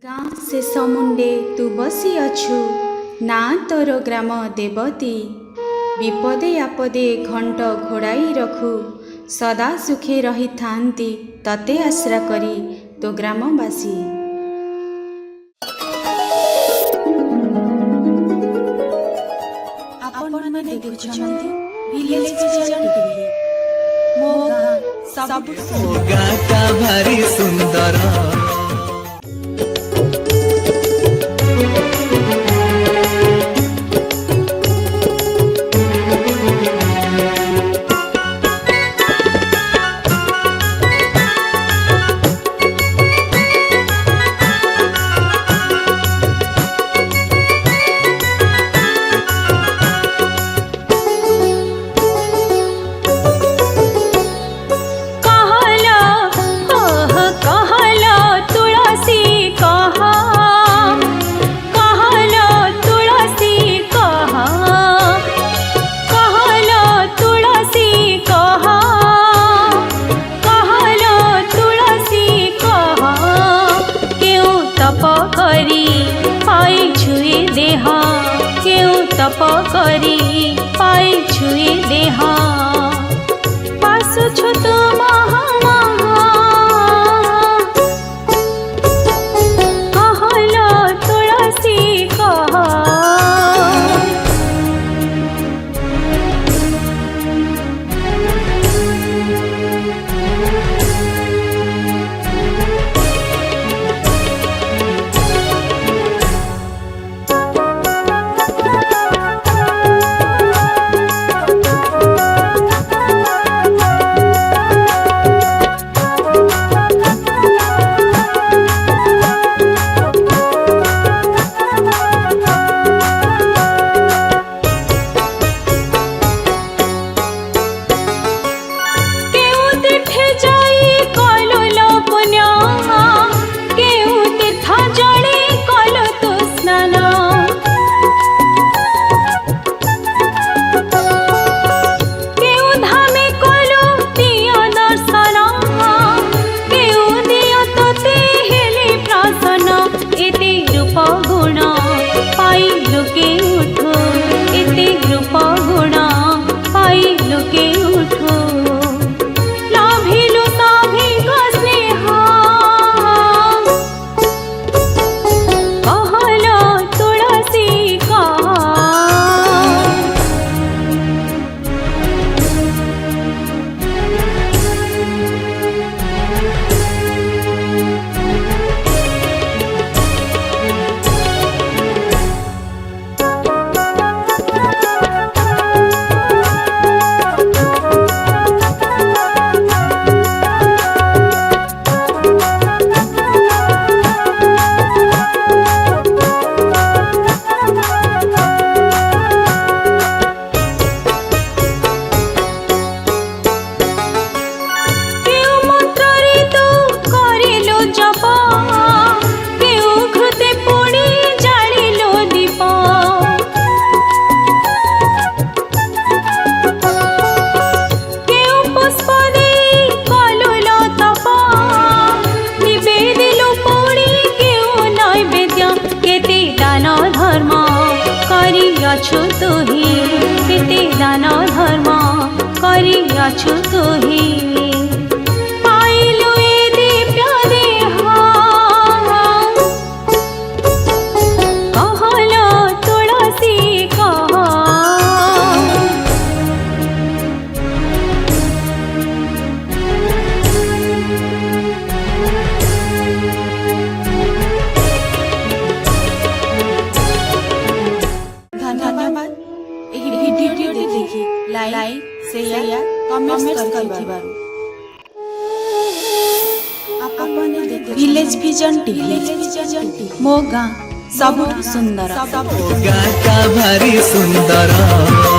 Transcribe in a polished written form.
गाँ से समुंडे तू बसी अछु ना तोर ग्राम देवती विपदे आपदे घंट घोड़ाई रखु सदा सुखे रही थांती तते आश्रा करी तो ग्रामवासी। आपण माने देखुछंती विलेज विजन टीवी मो गाँ सब गाँ का भारी सुंदर तप करी पाई छुए देहा पासु छु तुम कहलो तुलसी कह अछु तुही केते दान धर्म करी अछु तुही पाइलु ए दिव्य देह कहलो तुलसी कह लाइक शेयर कमेंट करथिबारु आपने विलेज विजन टीवी मो गाँ सब सुंदर गाँ का भारी सुंदर।